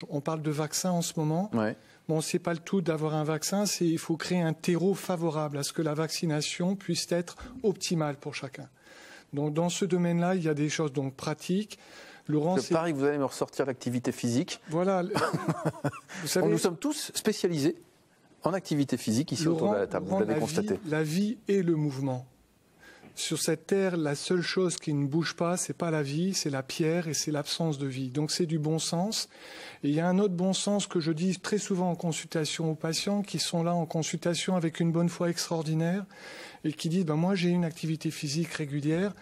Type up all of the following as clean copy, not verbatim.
On parle de vaccin en ce moment. Ouais. Bon, c'est pas le tout d'avoir un vaccin, il faut créer un terreau favorable à ce que la vaccination puisse être optimale pour chacun. Donc, dans ce domaine-là, il y a des choses donc pratiques. Laurent, pareil, vous allez me ressortir l'activité physique. Voilà. Vous savez, nous sommes tous spécialisés en activité physique ici autour de la table, vous l'avez constaté. La vie et le mouvement. Sur cette terre, la seule chose qui ne bouge pas, c'est pas la vie, c'est la pierre et c'est l'absence de vie. Donc c'est du bon sens. Et il y a un autre bon sens que je dis très souvent en consultation aux patients qui sont là en consultation avec une bonne foi extraordinaire et qui disent moi j'ai une activité physique régulière.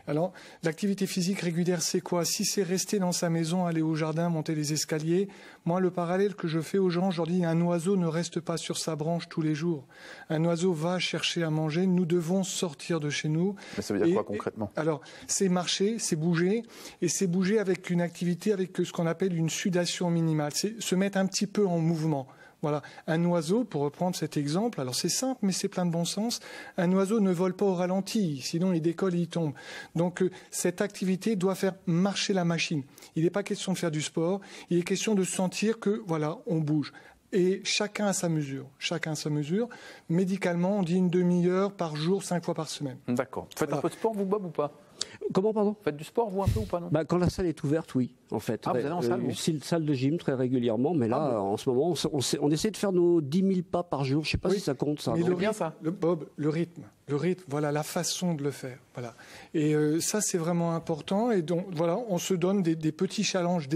Alors l'activité physique régulière c'est quoi? Si c'est rester dans sa maison, aller au jardin, monter les escaliers, moi le parallèle que je fais aux gens, je leur dis un oiseau ne reste pas sur sa branche tous les jours. Un oiseau va chercher à manger, nous devons sortir de chez nous. Mais ça veut dire quoi concrètement? Alors c'est marcher, c'est bouger et c'est bouger avec une activité avec ce qu'on appelle une sudation minimale, c'est se mettre un petit peu en mouvement. Voilà, un oiseau, pour reprendre cet exemple, alors c'est simple mais c'est plein de bon sens, un oiseau ne vole pas au ralenti, sinon il décolle et il tombe. Donc cette activité doit faire marcher la machine. Il n'est pas question de faire du sport, il est question de sentir que voilà, on bouge. Et chacun à sa mesure. Chacun à sa mesure. Médicalement, on dit une demi-heure par jour, 5 fois par semaine. D'accord. Faites un peu de sport, vous, Bob, ou pas? Comment, pardon? Faites du sport, vous, un peu ou pas, non? Quand la salle est ouverte, oui, en fait. Ah, vous allez en salle, vous? Salle de gym très régulièrement, mais là, en ce moment, on essaie de faire nos 10 000 pas par jour. Je ne sais pas si ça compte, ça. Mais Non, bien ça. Bob, le rythme, voilà, la façon de le faire. Voilà. Et ça, c'est vraiment important. Et donc, voilà, on se donne des petits challenges,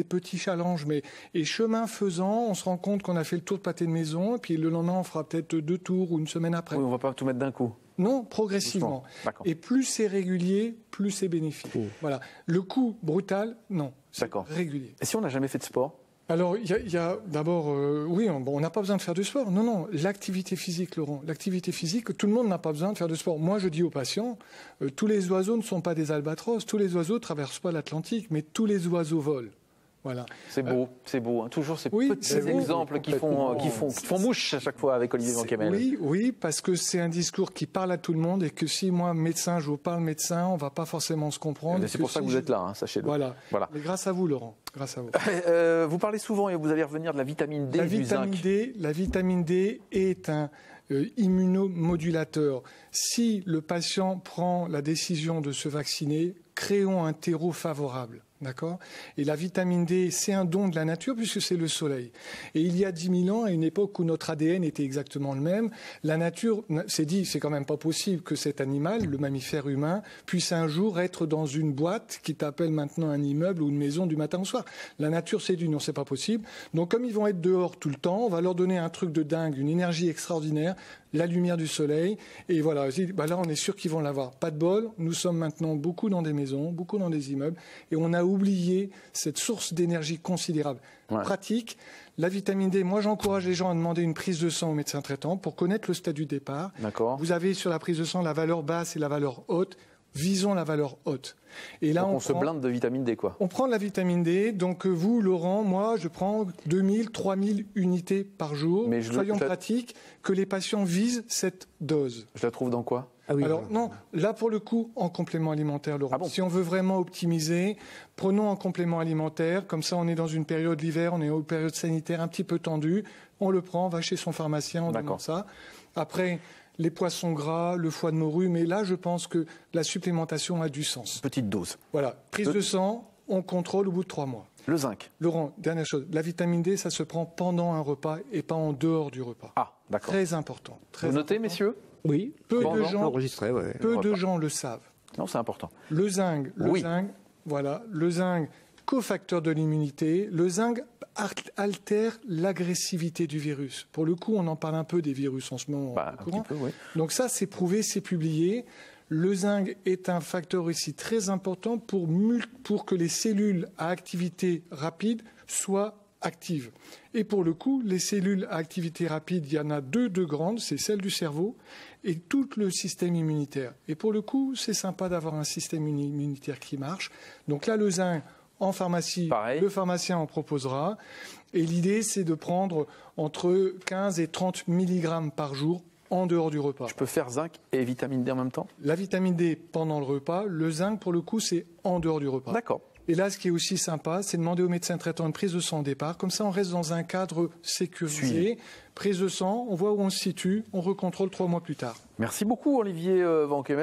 et chemin faisant, on se rend compte qu'on a fait le tour de pâté de maison, et puis le lendemain, on fera peut-être 2 tours ou une semaine après. Oui, on ne va pas tout mettre d'un coup. Non, progressivement. Et plus c'est régulier, plus c'est bénéfique. Voilà. Le coup brutal, non. C'est régulier. Et si on n'a jamais fait de sport? Alors, il y a d'abord, oui, on n'a pas besoin de faire du sport. Non, l'activité physique, Laurent. L'activité physique, tout le monde n'a pas besoin de faire de sport. Moi, je dis aux patients, tous les oiseaux ne sont pas des albatros, tous les oiseaux ne traversent pas l'Atlantique, mais tous les oiseaux volent. Voilà. C'est beau, hein. Toujours ces petits exemples qui font mouche à chaque fois avec Olivier Blanc-Kamel. Oui, parce que c'est un discours qui parle à tout le monde et que si moi, médecin, je vous parle médecin, on ne va pas forcément se comprendre. C'est pour ça que vous êtes là, hein, sachez-le. Voilà. Mais grâce à vous, Laurent. Grâce à vous. Vous parlez souvent, et vous allez revenir, de la vitamine D du zinc. La vitamine D est un immunomodulateur. Si le patient prend la décision de se vacciner, créons un terreau favorable. D'accord? Et la vitamine D, c'est un don de la nature puisque c'est le soleil. Et il y a 10 000 ans, à une époque où notre ADN était exactement le même, la nature s'est dit, c'est quand même pas possible que cet animal, le mammifère humain, puisse un jour être dans une boîte qui t'appelle maintenant un immeuble ou une maison du matin au soir. La nature s'est dit, non, c'est pas possible. Donc comme ils vont être dehors tout le temps, on va leur donner un truc de dingue, une énergie extraordinaire, la lumière du soleil. Et voilà, là, on est sûr qu'ils vont l'avoir. Pas de bol, nous sommes maintenant beaucoup dans des maisons, beaucoup dans des immeubles, et on a oublié cette source d'énergie considérable. Pratique, la vitamine D, moi j'encourage les gens à demander une prise de sang au médecin traitant pour connaître le stade du départ. Vous avez sur la prise de sang la valeur basse et la valeur haute. Visons la valeur haute. Et là, on se blinde de vitamine D, quoi. On prend de la vitamine D. Donc vous, Laurent, moi, je prends 2000, 3000 unités par jour. Mais soyons pratiques, que les patients visent cette dose. Je la trouve dans quoi? Alors non, là pour le coup, en complément alimentaire, Laurent. Si on veut vraiment optimiser, prenons en complément alimentaire. Comme ça, on est dans une période d'hiver, on est en période sanitaire un petit peu tendue. On le prend, on va chez son pharmacien, on demande ça. Après, les poissons gras, le foie de morue, mais là, je pense que la supplémentation a du sens. Petite dose. Voilà, prise de sang, on contrôle au bout de 3 mois. Le zinc. Laurent, dernière chose, la vitamine D, ça se prend pendant un repas et pas en dehors du repas. Ah, d'accord. Très important. Vous notez, messieurs? Oui. Peu de gens le savent. Non, c'est important. Le zinc, le zinc, cofacteur de l'immunité. Le zinc altère l'agressivité du virus. Pour le coup, on en parle un peu des virus en ce moment. Donc ça, c'est prouvé, c'est publié. Le zinc est un facteur aussi très important pour que les cellules à activité rapide soient actives. Et pour le coup, les cellules à activité rapide, il y en a deux grandes, c'est celle du cerveau et tout le système immunitaire. Et pour le coup, c'est sympa d'avoir un système immunitaire qui marche. Donc là, le zinc, en pharmacie, le pharmacien en proposera. Et l'idée, c'est de prendre entre 15 et 30 mg par jour en dehors du repas. Je peux faire zinc et vitamine D en même temps? La vitamine D pendant le repas. Le zinc, pour le coup, c'est en dehors du repas. D'accord. Et là, ce qui est aussi sympa, c'est demander au médecin traitant une prise de sang au départ. Comme ça, on reste dans un cadre sécurisé. Prise de sang, on voit où on se situe, on recontrôle 3 mois plus tard. Merci beaucoup, Olivier Van Kemmen.